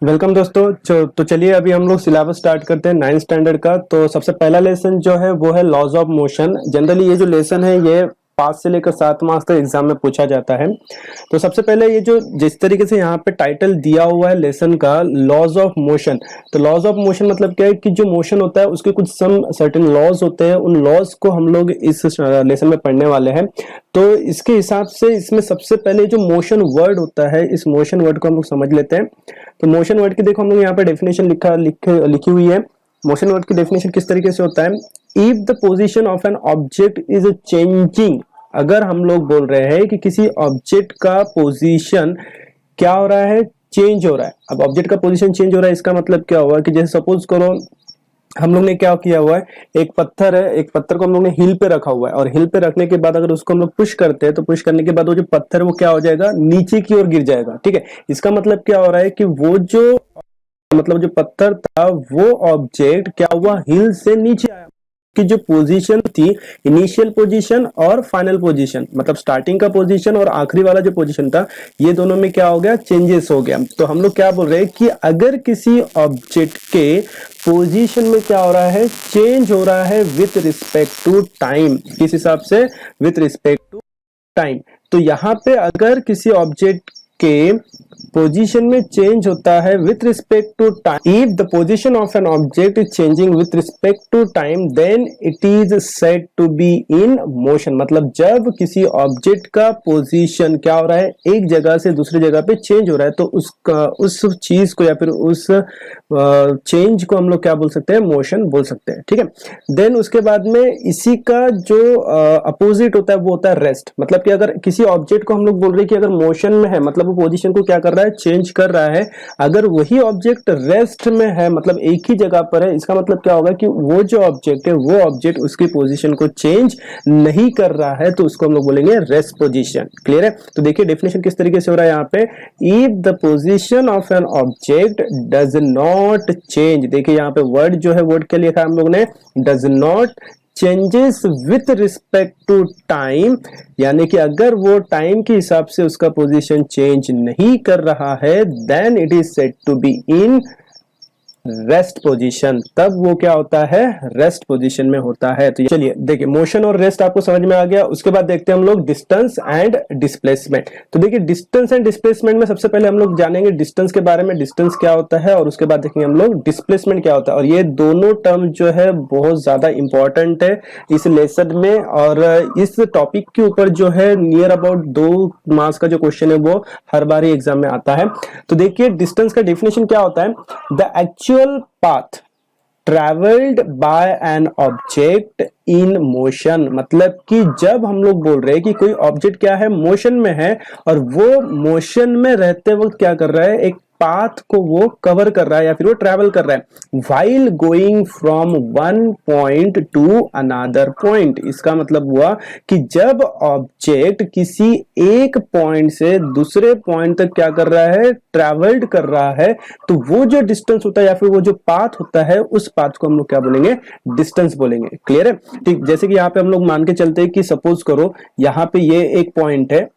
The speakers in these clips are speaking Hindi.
वेलकम दोस्तों। तो चलिए अभी हम लोग सिलेबस स्टार्ट करते हैं 9th स्टैंडर्ड का। तो सबसे पहला लेसन जो है वो है लॉज ऑफ मोशन। जनरली ये जो लेसन है ये 5 से लेकर 7 मार्क्स तक एग्जाम में पूछा जाता है। तो सबसे पहले ये जो जिस तरीके से यहाँ पे टाइटल दिया हुआ है लेसन का, लॉज ऑफ मोशन। तो लॉज ऑफ मोशन मतलब क्या है कि जो मोशन होता है उसके कुछ सम सर्टेन लॉज होते हैं, उन लॉज को हम लोग इस लेसन में पढ़ने वाले हैं। तो इसके हिसाब से इसमें सबसे पहले जो मोशन वर्ड होता है, इस मोशन वर्ड को हम लोग समझ लेते हैं। तो मोशन वर्ड की देखो हम लोग यहाँ पे डेफिनेशन लिखी हुई है। मोशन वर्ड की डेफिनेशन किस तरीके से होता है, if the position of an object is changing. अगर हम लोग बोल रहे हैं कि किसी ऑब्जेक्ट का पोजीशन क्या हो रहा है, चेंज हो रहा है। अब ऑब्जेक्ट का पोजीशन चेंज हो रहा है, इसका मतलब क्या हुआ कि जैसे सपोज करो हम लोग ने क्या किया हुआ है, एक पत्थर है, एक पत्थर को हम लोग ने हिल पे रखा हुआ है और हिल पे रखने के बाद अगर उसको हम लोग पुश करते हैं तो पुश करने के बाद वो जो पत्थर वो क्या हो जाएगा, नीचे की ओर गिर जाएगा। ठीक है, इसका मतलब क्या हो रहा है कि वो जो मतलब जो पत्थर था वो ऑब्जेक्ट क्या हुआ, हिल से नीचे आया। की जो पोजीशन थी, इनिशियल पोजीशन और फाइनल पोजीशन, मतलब स्टार्टिंग का पोजीशन और आखिरी वाला जो पोजीशन था, ये दोनों में क्या हो गया, चेंजेस हो गया। तो हम लोग क्या बोल रहे हैं कि अगर किसी ऑब्जेक्ट के पोजीशन में क्या हो रहा है, चेंज हो रहा है विथ रिस्पेक्ट टू टाइम। किस हिसाब से, विथ रिस्पेक्ट टू टाइम। तो यहाँ पे अगर किसी ऑब्जेक्ट के पोजीशन में चेंज होता है with respect to time, if the position of an object is changing with respect to time then it is said to be in motion. मतलब जब किसी ऑब्जेक्ट का पोजीशन क्या हो रहा है, एक जगह से दूसरी जगह पे चेंज हो रहा है, तो उसका उस चीज को या फिर उस चेंज को हम लोग क्या बोल सकते हैं, मोशन बोल सकते हैं। ठीक है, देन उसके बाद में इसी का जो अपोजिट होता है वो होता है रेस्ट। मतलब कि अगर किसी ऑब्जेक्ट को हम लोग बोल रहे हैं कि अगर मोशन में है, मतलब वो पोजीशन को क्या कर रहा है, चेंज कर रहा है। अगर वही ऑब्जेक्ट रेस्ट में है, मतलब एक ही जगह पर है, इसका मतलब क्या होगा कि वो जो ऑब्जेक्ट है वो ऑब्जेक्ट उसकी पोजीशन को चेंज नहीं कर रहा है, तो उसको हम लोग बोलेंगे रेस्ट पोजीशन। क्लियर है। तो देखिए डेफिनेशन किस तरीके से हो रहा है यहाँ पे, if the position of an object does not change. देखिए यहाँ पे वर्ड जो है, वर्ड के लिए लिखा हम लोग ने does not changes with respect to time, यानी कि अगर वो टाइम के हिसाब से उसका पोजीशन चेंज नहीं कर रहा है, then it is said to be in rest position. तब वो क्या होता है, रेस्ट पोजीशन में होता है। तो चलिए देखिए, मोशन और रेस्ट आपको समझ में आ गया। उसके बाद देखते हैं हम लोग डिस्टेंस एंड डिस्प्लेसमेंट। तो देखिए डिस्टेंस एंड डिस्प्लेसमेंट में सबसे पहले हम लोग जानेंगे डिस्टेंस के बारे में, डिस्टेंस क्या होता है, और उसके बाद देखेंगे हम लोग डिस्प्लेसमेंट क्या होता है। और ये दोनों टर्म जो है बहुत ज्यादा इंपॉर्टेंट है इस लेसन में, और इस टॉपिक के ऊपर जो है नियर अबाउट 2 मार्क्स का जो क्वेश्चन है वो हर बार ही एग्जाम में आता है। तो देखिए डिस्टेंस का डेफिनेशन क्या होता है, the actual path travelled by an object in motion. मतलब कि जब हम लोग बोल रहे हैं कि कोई ऑब्जेक्ट क्या है, मोशन में है, और वो मोशन में रहते वक्त क्या कर रहा है, एक पाथ को वो कवर कर रहा है या फिर वो ट्रैवल कर रहा है, while going from one point two another point. इसका मतलब हुआ कि जब ऑब्जेक्ट किसी एक पॉइंट से दूसरे पॉइंट तक क्या कर रहा है, ट्रैवल्ड कर रहा है, तो वो जो डिस्टेंस होता है या फिर वो जो पाथ होता है, उस पाथ को हम लोग क्या बोलेंगे, डिस्टेंस बोलेंगे। क्लियर है। ठीक, जैसे कि यहाँ पे हम लोग मान के चलते हैं कि सपोज करो यहाँ पे ये एक पॉइंट है,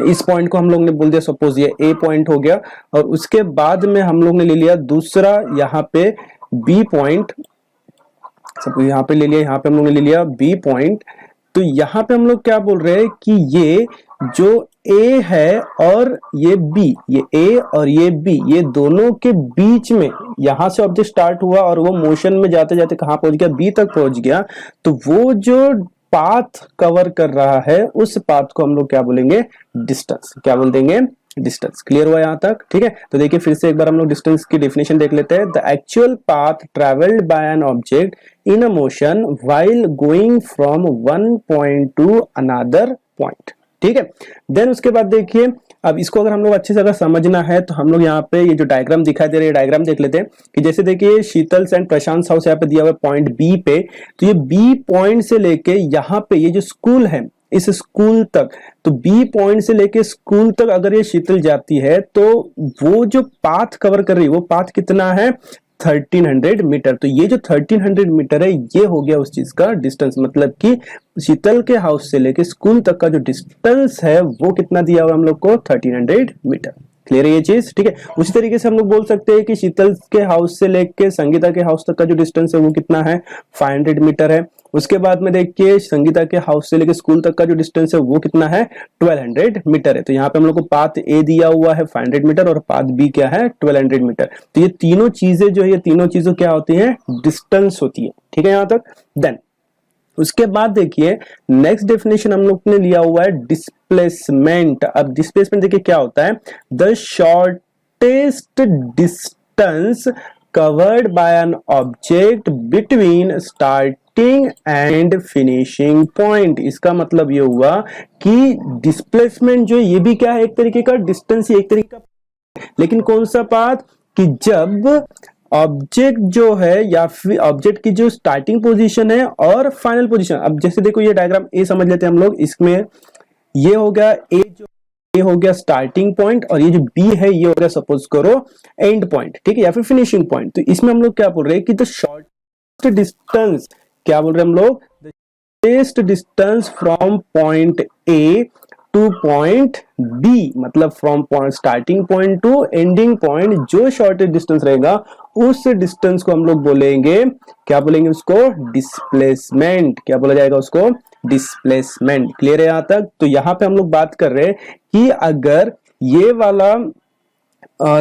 इस पॉइंट को हम लोग ने बोल दिया सपोज ये ए पॉइंट हो गया, और उसके बाद में हम लोग ने ले लिया दूसरा यहाँ पे बी पॉइंट, सपोज यहाँ पे ले लिया, यहाँ पे हम लोग ने ले लिया बी पॉइंट। तो यहाँ पे हम लोग क्या बोल रहे हैं कि ये जो ए है और ये बी, ये ए और ये बी, ये दोनों के बीच में यहां से ऑब्जेक्ट स्टार्ट हुआ और वो मोशन में जाते जाते कहां पहुंच गया, बी तक पहुंच गया। तो वो जो पाथ कवर कर रहा है उस पाथ को हम लोग क्या बोलेंगे, डिस्टेंस। क्या बोल देंगे, डिस्टेंस। क्लियर हुआ यहां तक। ठीक है, तो देखिए फिर से एक बार हम लोग डिस्टेंस की डेफिनेशन देख लेते हैं। The actual path travelled by an object in a motion while going from one point two another point. ठीक है, देन उसके बाद देखिए, अब इसको अगर हम लोग अच्छे से अगर समझना है तो हम लोग यहाँ पे ये जो डायग्राम दिखाई दे रहा है, डायग्राम देख लेते हैं कि जैसे देखिए शीतल एंड प्रशांत हाउस यहाँ पे दिया हुआ है पॉइंट बी पे। तो ये बी पॉइंट से लेके यहाँ पे ये जो स्कूल है, इस स्कूल तक, तो बी पॉइंट से लेके स्कूल तक अगर ये शीतल जाती है तो वो जो पाथ कवर कर रही है वो पाथ कितना है, 1300 मीटर। तो ये जो 1300 मीटर है ये हो गया उस चीज का डिस्टेंस। मतलब कि शीतल के हाउस से लेके स्कूल तक का जो डिस्टेंस है वो कितना दिया हुआ हम लोग को, 1300 मीटर। क्लियर है ये चीज, ठीक है। उसी तरीके से हम लोग बोल सकते हैं कि शीतल के हाउस से लेके संगीता के हाउस तक का जो डिस्टेंस है वो कितना है, 500 मीटर है। उसके बाद में देखिए संगीता के हाउस से लेके स्कूल तक का जो डिस्टेंस है वो कितना है, 1200 मीटर है। तो यहाँ पे हम लोग को पाथ ए दिया हुआ है 500 मीटर और पाथ बी क्या है, 1200 मीटर। तो ये तीनों चीजें जो है, ये तीनों चीजें क्या होती है, डिस्टेंस होती है, ठीक है यहां तक। देन उसके बाद देखिए नेक्स्ट डेफिनेशन हम लोग ने लिया हुआ है डिस्प्लेसमेंट। अब डिस्प्लेसमेंट देखिए क्या होता है, the shortest distance covered by an object between starting and finishing point. इसका मतलब ये हुआ कि डिस्प्लेसमेंट जो ये भी क्या है, एक तरीके का डिस्टेंस, एक तरीके का, लेकिन कौन सा पाथ, कि जब ऑब्जेक्ट जो है या फिर ऑब्जेक्ट की जो स्टार्टिंग पोजीशन है और फाइनल पोजीशन। अब जैसे देखो ये डायग्राम ए समझ लेते हैं हम लोग, इसमें ये हो गया ए, जो ए हो गया स्टार्टिंग पॉइंट और ये जो बी है ये हो गया सपोज करो एंड पॉइंट, ठीक है, या फिर फिनिशिंग पॉइंट। तो इसमें हम लोग क्या बोल रहे हैं कि द शॉर्टेस्ट डिस्टेंस, क्या बोल रहे हैं हम लोग, the shortest distance from point A to point B, मतलब from point starting point to ending point, जो शॉर्टेस्ट डिस्टेंस रहेगा उस डिस्टेंस को हम लोग बोलेंगे, क्या बोलेंगे उसको, डिस्प्लेसमेंट। क्या बोला जाएगा उसको, डिस्प्लेसमेंट। क्लियर है यहां तक। तो यहां पे हम लोग बात कर रहे हैं कि अगर ये वाला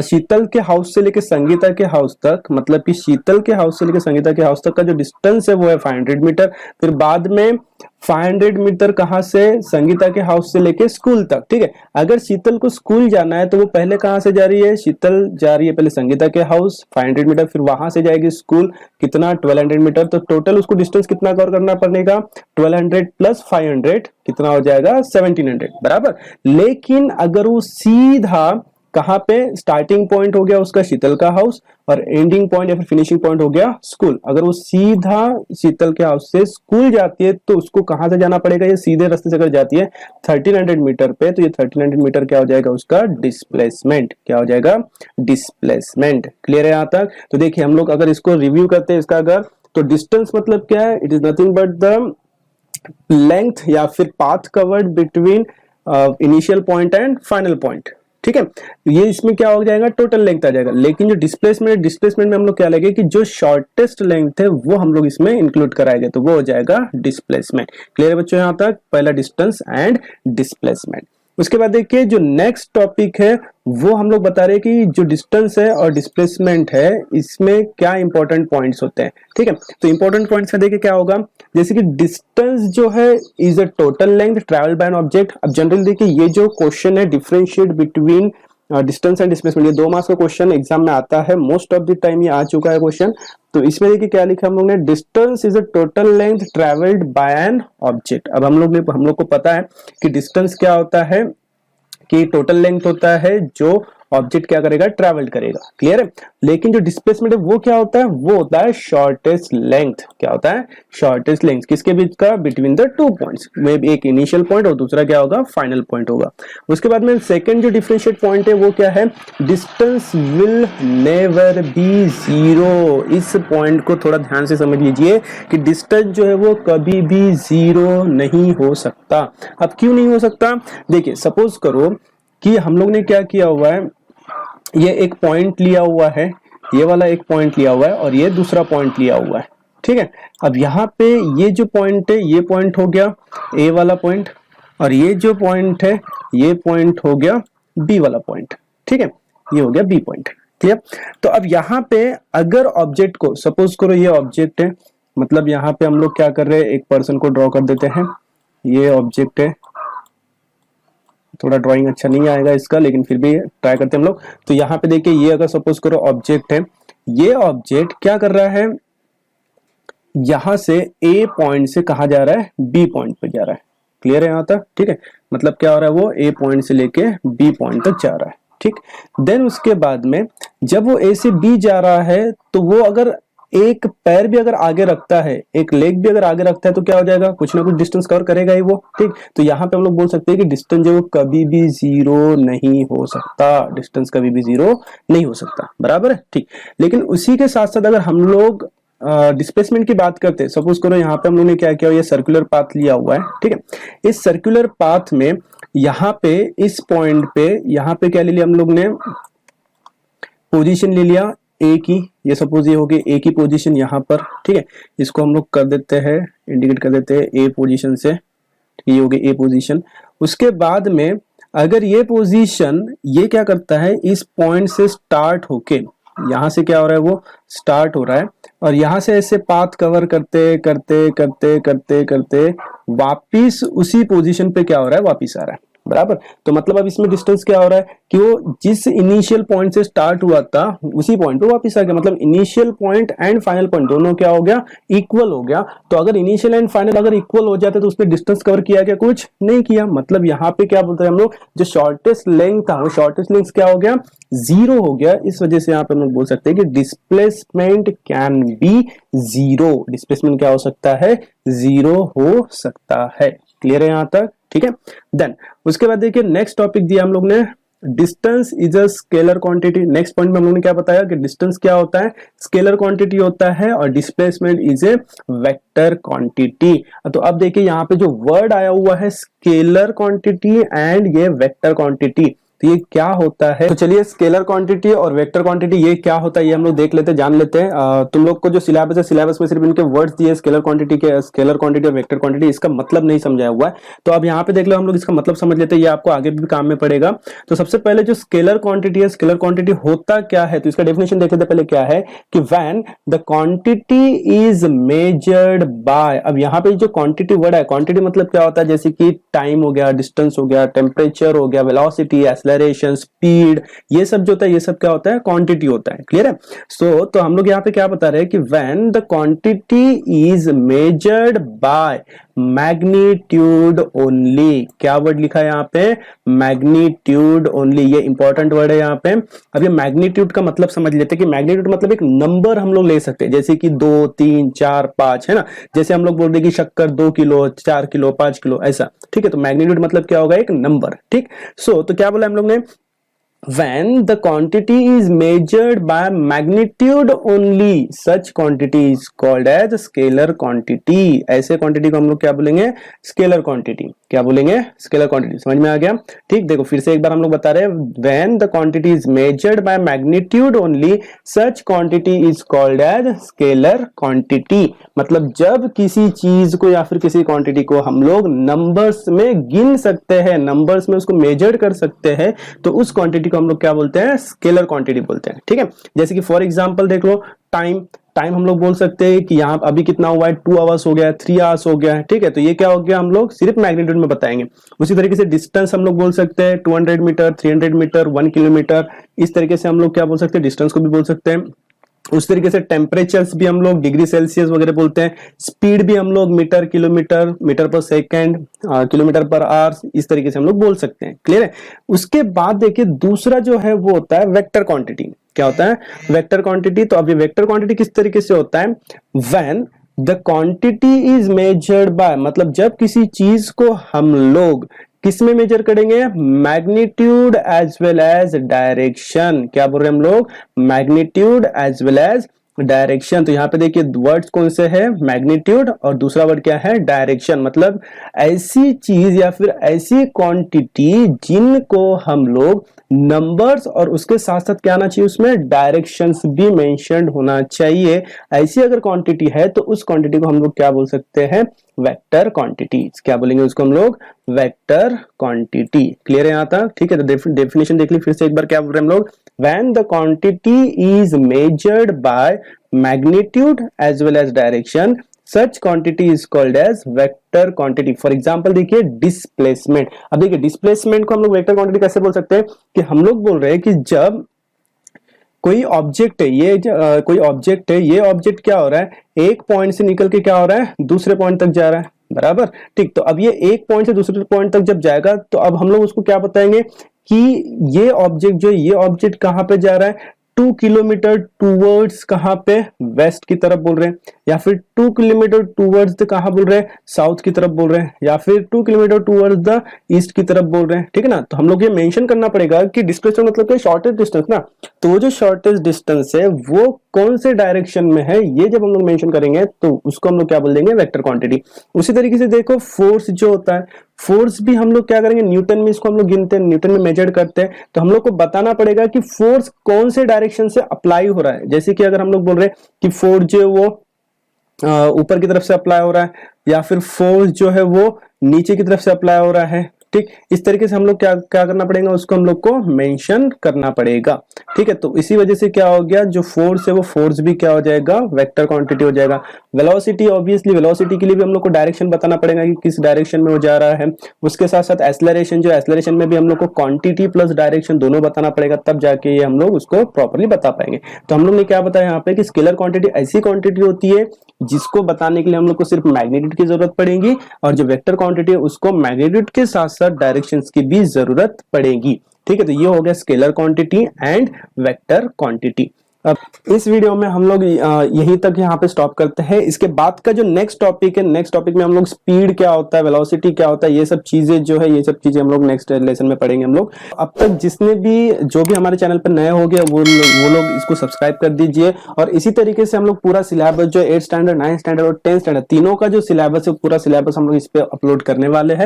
शीतल के हाउस से लेके संगीता के हाउस तक, मतलब कि शीतल के हाउस से लेके संगीता के हाउस तक का जो डिस्टेंस है वो है 500 मीटर। फिर बाद में 500 मीटर कहां से, संगीता के हाउस से लेके स्कूल तक, ठीक है। अगर शीतल को स्कूल जाना है तो वो पहले कहां से जा रही है, शीतल जा रही है पहले संगीता के हाउस 500 मीटर, फिर वहां से जाएगी स्कूल, कितना, 1200 मीटर। तो टोटल उसको डिस्टेंस कितना कवर करना पड़ेगा, 1200 प्लस 500 कितना हो जाएगा, 1700, बराबर। लेकिन अगर वो सीधा कहां पे, स्टार्टिंग पॉइंट हो गया उसका शीतल का हाउस और एंडिंग पॉइंट या फिर फिनिशिंग पॉइंट हो गया स्कूल, अगर वो सीधा शीतल के हाउस से स्कूल जाती है तो उसको कहां से जाना पड़ेगा, ये सीधे रास्ते से अगर जाती है 1300 मीटर पे, तो ये 1300 मीटर क्या हो जाएगा उसका डिस्प्लेसमेंट, क्या हो जाएगा, डिस्प्लेसमेंट। क्लियर है यहां तक। तो देखिए हम लोग अगर इसको रिव्यू करते हैं इसका, अगर तो डिस्टेंस मतलब क्या है, it is nothing but the length या फिर path covered between initial point and final point, ठीक है। ये इसमें क्या हो जाएगा, टोटल लेंथ आ जाएगा। लेकिन जो डिस्प्लेसमेंट में हम लोग क्या लगे कि जो शॉर्टेस्ट लेंथ है वो हम लोग इसमें इंक्लूड कराएंगे, तो वो हो जाएगा डिस्प्लेसमेंट। क्लियर है बच्चों यहां तक, पहला डिस्टेंस एंड डिस्प्लेसमेंट। उसके बाद देखिए जो नेक्स्ट टॉपिक है वो हम लोग बता रहे हैं कि जो डिस्टेंस है और डिस्प्लेसमेंट है इसमें क्या इंपॉर्टेंट पॉइंट्स होते हैं, ठीक है। तो इंपॉर्टेंट पॉइंट्स में देखिए क्या होगा, जैसे कि डिस्टेंस जो है is a total length travel by an object. अब जनरली देखिए ये जो क्वेश्चन है differentiate between distance and displacement, ये 2 मार्क्स का क्वेश्चन एग्जाम में आता है, मोस्ट ऑफ द टाइम ये आ चुका है क्वेश्चन। तो इसमें देखिए क्या लिखा हम लोग ने, distance is a total length travelled bye an object. अब हम लोग को पता है कि डिस्टेंस क्या होता है, कि टोटल लेंथ होता है जो ऑब्जेक्ट क्या करेगा, ट्रैवल करेगा। क्लियर है। लेकिन जो डिस्प्लेसमेंट है वो क्या होता है, वो होता है शॉर्टेस्ट लेंथ। क्या होता है, शॉर्टेस्ट लेंथ, किसके बीच का, बिटवीन द 2 पॉइंट्स में, एक इनिशियल पॉइंट और दूसरा क्या होगा, फाइनल पॉइंट होगा। उसके बाद में सेकंड जो डिफरेंशिएट पॉइंट है वो क्या है, distance will never be zero. इस पॉइंट को थोड़ा ध्यान से समझ लीजिए कि डिस्टेंस जो है वो कभी भी जीरो नहीं हो सकता। अब क्यों नहीं हो सकता, देखिए सपोज करो कि हम लोग ने क्या किया हुआ है, ये एक पॉइंट लिया हुआ है, ये वाला एक पॉइंट लिया हुआ है और ये दूसरा पॉइंट लिया हुआ है, ठीक है। अब यहाँ पे ये जो पॉइंट है ये पॉइंट हो गया ए वाला पॉइंट और ये जो पॉइंट है ये पॉइंट हो गया बी वाला पॉइंट, ठीक है, ये हो गया बी पॉइंट। क्लियर। तो अब यहाँ पे अगर ऑब्जेक्ट को सपोज करो ये ऑब्जेक्ट है, मतलब यहाँ पे हम लोग क्या कर रहे हैं, एक पर्सन को ड्रॉ कर देते हैं, ये ऑब्जेक्ट है, थोड़ा ड्राइंग अच्छा नहीं आएगा इसका लेकिन फिर भी ट्राई करते हैं हम लोग। तो यहाँ पे देखिए ये अगर सपोज करो ऑब्जेक्ट है, ये ऑब्जेक्ट क्या कर रहा है, यहां से ए पॉइंट से कहा जा रहा है, बी पॉइंट पे जा रहा है। क्लियर है यहाँ तक, ठीक है। मतलब क्या हो रहा है, वो ए पॉइंट से लेके बी पॉइंट तक जा रहा है, ठीक। देन उसके बाद में जब वो ए से बी जा रहा है तो वो अगर एक पैर भी अगर आगे रखता है, एक लेग भी अगर आगे रखता है तो क्या हो जाएगा, कुछ ना कुछ डिस्टेंस कवर करेगा ही वो, ठीक। तो यहाँ पे हम लोग बोल सकते हैं कि डिस्टेंस जो कभी भी जीरो नहीं हो सकता, डिस्टेंस कभी भी जीरो नहीं हो सकता, बराबर है, ठीक। लेकिन उसी के साथ साथ अगर हम लोग डिस्प्लेसमेंट की बात करते हैं, सपोज करो यहाँ पे हम लोग ने क्या किया, ये सर्कुलर पाथ लिया हुआ है, ठीक है। इस सर्कुलर पाथ में यहाँ पे इस पॉइंट पे यहाँ पे क्या ले लिया हम लोग ने, पोजीशन ले लिया ए की, ये सपोज ये हो गई ए की पोजीशन यहाँ पर, ठीक है। इसको हम लोग कर देते हैं, इंडिकेट कर देते हैं ए पोजीशन से, ये हो गई ए पोजीशन। उसके बाद में अगर ये पोजीशन ये क्या करता है, इस पॉइंट से स्टार्ट होके यहां से क्या हो रहा है, वो स्टार्ट हो रहा है और यहां से ऐसे पाथ कवर करते करते करते करते करते वापिस उसी पोजीशन पे क्या हो रहा है, वापिस आ रहा है, बराबर। तो मतलब अब इसमें डिस्टेंस क्या हो रहा है कि वो जिस इनिशियल पॉइंट से स्टार्ट हुआ था उसी पॉइंट पे वापस आ गया, मतलब initial point and final point दोनों क्या हो गया, इक्वल हो गया। तो अगर इनिशियल एंड फाइनल अगर इक्वल हो जाते तो उसने डिस्टेंस कवर किया क्या, कुछ नहीं किया। मतलब यहाँ पे क्या बोलते हैं हम लोग, जो शॉर्टेस्ट लेंथ था वो शॉर्टेस्ट लेंथ क्या हो गया, जीरो हो गया। इस वजह से यहाँ पे हम लोग बोल सकते हैं कि displacement can be zero, displacement क्या हो सकता है, जीरो हो सकता है। क्लियर है यहाँ तक, ठीक है। देन उसके बाद देखिए नेक्स्ट टॉपिक दिया हम लोग ने, distance is a scalar quantity. Next point में हम लोग ने क्या बताया कि डिस्टेंस क्या होता है, स्केलर क्वांटिटी होता है और displacement is a vector quantity. तो अब देखिए यहाँ पे जो वर्ड आया हुआ है स्केलर क्वांटिटी एंड ये वेक्टर क्वांटिटी, तो ये क्या होता है। तो चलिए स्केलर क्वांटिटी और वेक्टर क्वांटिटी ये क्या होता है ये हम लोग देख लेते हैं, जान लेते हैं। तुम लोग को जो सिलेबस है, सिलेबस में सिर्फ इनके वर्ड्स दिए स्केलर क्वांटिटी के, स्केलर क्वांटिटी और वेक्टर क्वांटिटी, इसका मतलब नहीं समझाया हुआ है। तो अब यहाँ पे देख लो हम लोग इसका मतलब समझ लेते हैं, ये आपको आगे भी काम में पड़ेगा। तो सबसे पहले जो स्केलर क्वांटिटी है, स्केलर क्वांटिटी होता क्या है, तो इसका डेफिनेशन देख लेते पहले क्या है कि when the quantity is measured by. अब यहाँ पे जो क्वांटिटी वर्ड है, क्वांटिटी मतलब क्या होता है, जैसे कि टाइम हो गया, डिस्टेंस हो गया, टेम्परेचर हो गया, वेलोसिटी, स्पीड, ये सब जो होता है ये सब क्या होता है, क्वांटिटी होता है। क्लियर है। तो हम लोग यहाँ पे क्या बता रहे हैं कि when the quantity is measured by magnitude only, क्या वर्ड लिखा है यहाँ पे, मैग्नीट्यूड ओनली, ये इंपॉर्टेंट वर्ड है यहाँ पे। अब ये मैग्नीट्यूड का मतलब समझ लेते हैं कि मैग्नीट्यूड मतलब एक नंबर हम लोग ले सकते हैं, जैसे कि 2, 3, 4, 5 है ना। जैसे हम लोग बोल रहे कि शक्कर 2 किलो, 4 किलो, 5 किलो ऐसा, ठीक है। तो मैग्नीट्यूड मतलब क्या होगा, एक नंबर, ठीक। तो क्या बोला हम लोग ने, when the quantity is measured by magnitude only such quantity is called as scalar quantity। ऐसे क्वांटिटी को हम लोग क्या बोलेंगे, स्केलर क्वांटिटी। क्या बोलेंगे, स्केलर क्वांटिटी। समझ में आ गया, ठीक। देखो फिर से एक बार हम लोग बता रहे हैं, when the quantity is measured by magnitude only such quantity is called as scalar quantity। मतलब जब किसी चीज को या फिर किसी क्वांटिटी को हम लोग नंबर्स में गिन सकते हैं, नंबर्स में उसको मेजर कर सकते हैं, तो उस क्वांटिटी हम लोग क्या बोलते हैं, स्केलर क्वांटिटी बोलते हैं, ठीक है। जैसे कि फॉर एग्जांपल देख लो, टाइम हम लोग बोल सकते हैं कि यहाँ अभी कितना हुआ है, 2 आवर्स हो गया है, 3 आवर्स हो गया है, ठीक है। तो ये क्या हो गया, हम लोग सिर्फ मैग्नीट्यूड में बताएंगे। उसी तरीके से डिस्टेंस हम लोग बोल सकते हैं 200 मीटर, 300 मीटर, 1 किलोमीटर, इस तरीके से हम लोग क्या बोल सकते हैं, डिस्टेंस को भी बोल सकते हैं। उस तरीके से टेम्परेचर्स भी हम लोग डिग्री सेल्सियस वगैरह बोलते हैं। स्पीड भी हम लोग मीटर, किलोमीटर, मीटर पर सेकंड, किलोमीटर पर आवर, इस तरीके से हम लोग बोल सकते हैं। क्लियर है। उसके बाद देखिए दूसरा जो है वो होता है वेक्टर क्वांटिटी। क्या होता है, वेक्टर क्वांटिटी। तो अब ये वेक्टर क्वांटिटी किस तरीके से होता है, when the quantity is measured by, मतलब जब किसी चीज को हम लोग किस में मेजर करेंगे, magnitude as well as direction. क्या बोल रहे हैं हम लोग, magnitude as well as direction. तो यहाँ पे देखिए वर्ड्स कौन से है, मैग्नीट्यूड, और दूसरा वर्ड क्या है, डायरेक्शन। मतलब ऐसी चीज या फिर ऐसी क्वांटिटी जिनको हम लोग नंबर्स और उसके साथ साथ क्या आना चाहिए, उसमें डायरेक्शंस भी मेंशन्ड होना चाहिए। ऐसी अगर क्वांटिटी है तो उस क्वांटिटी को हम लोग क्या बोल सकते हैं, वेक्टर क्वांटिटी। क्या बोलेंगे उसको हम लोग, वेक्टर क्वांटिटी। क्लियर है यहाँ तक, ठीक है। तो डेफिनेशन देख ली फिर से एक बार, क्या बोल रहे हैं हम लोग, when the quantity is measured by magnitude as well as direction such quantity is called as vector quantity। For example देखिए डिस्प्लेसमेंट। अब देखिए डिस्प्लेसमेंट को हम लोग वेक्टर क्वांटिटी कैसे बोल सकते हैं, कि हम लोग बोल रहे हैं कि जब कोई ऑब्जेक्ट है, ये कोई ऑब्जेक्ट है, ये ऑब्जेक्ट क्या हो रहा है, एक पॉइंट से निकल के क्या हो रहा है, दूसरे पॉइंट तक जा रहा है, बराबर, ठीक। तो अब ये एक पॉइंट से दूसरे पॉइंट तक जब जाएगा तो अब हम लोग उसको क्या बताएंगे कि ये ऑब्जेक्ट जो है, ये ऑब्जेक्ट कहां पे जा रहा है, 2 किलोमीटर टूवर्ड्स कहाँ पे, वेस्ट की तरफ बोल रहे हैं, या फिर 2 किलोमीटर टूवर्ड्स द कहाँ बोल रहे हैं, साउथ की तरफ बोल रहे हैं, या फिर 2 किलोमीटर टूवर्ड्स द ईस्ट की तरफ बोल रहे हैं, ठीक है ना। तो हम लोग ये मेंशन करना पड़ेगा कि डिस्टेंस मतलब क्या, शॉर्टेस्ट डिस्टेंस ना। तो वो जो शॉर्टेस्ट डिस्टेंस है वो कौन से डायरेक्शन में है, ये जब हम लोग मेंशन करेंगे तो उसको हम लोग क्या बोल देंगे, वेक्टर क्वांटिटी। उसी तरीके से देखो फोर्स जो होता है, फोर्स भी हम लोग क्या करेंगे, न्यूटन में इसको हम लोग गिनते हैं, न्यूटन में मेजर करते हैं। तो हम लोग को बताना पड़ेगा कि फोर्स कौन से डायरेक्शन से अप्लाई हो रहा है। जैसे कि अगर हम लोग बोल रहे हैं कि फोर्स जो है वो ऊपर की तरफ से अप्लाई हो रहा है, या फिर फोर्स जो है वो नीचे की तरफ से अप्लाई हो रहा है, ठीक। इस तरीके से हम लोग क्या क्या करना पड़ेगा, उसको हम लोग को मेंशन करना पड़ेगा, ठीक है। तो इसी वजह से क्या हो गया, जो फोर्स है वो फोर्स भी क्या हो जाएगा, वेक्टर क्वांटिटी हो जाएगा। वेलोसिटी, ऑब्वियसली वेलोसिटी के लिए भी हम लोग को डायरेक्शन बताना पड़ेगा कि किस डायरेक्शन में वो जा रहा है। उसके साथ साथ एक्सेलरेशन, जो एक्सेलरेशन में भी हम लोग को क्वांटिटी प्लस डायरेक्शन दोनों बताना पड़ेगा, तब जाके ये हम लोग उसको प्रॉपर्ली बता पाएंगे। तो हम लोग ने क्या बताया यहाँ पे कि स्केलर क्वांटिटी ऐसी क्वांटिटी होती है जिसको बताने के लिए हम लोग को सिर्फ मैग्नीट्यूड की जरूरत पड़ेगी, और जो वेक्टर क्वांटिटी है उसको मैग्नीट्यूड के साथ साथ डायरेक्शंस की भी जरूरत पड़ेगी, ठीक है। तो ये हो गया scalar quantity and vector quantity. अब इस वीडियो में हम लोग यहीं तक यहाँ पे स्टॉप करते हैं। इसके बाद का जो नेक्स्ट टॉपिक है, नेक्स्ट टॉपिक में हम लोग स्पीड क्या होता है, वेलोसिटी क्या होता है, ये सब चीजें जो है, ये सब चीजें हम लोग नेक्स्ट लेसन में पढ़ेंगे हम लोग। अब तक जिसने भी जो भी हमारे चैनल पर नए हो गए वो लोग इसको सब्सक्राइब कर दीजिए। और इसी तरीके से हम लोग पूरा सिलेबस जो 8th स्टैंडर्ड, 9th स्टैंडर्ड और 10th स्टैंडर्ड तीनों का जो सिलेबस है, पूरा सिलेबस हम लोग इस पे अपलोड करने वाले हैं।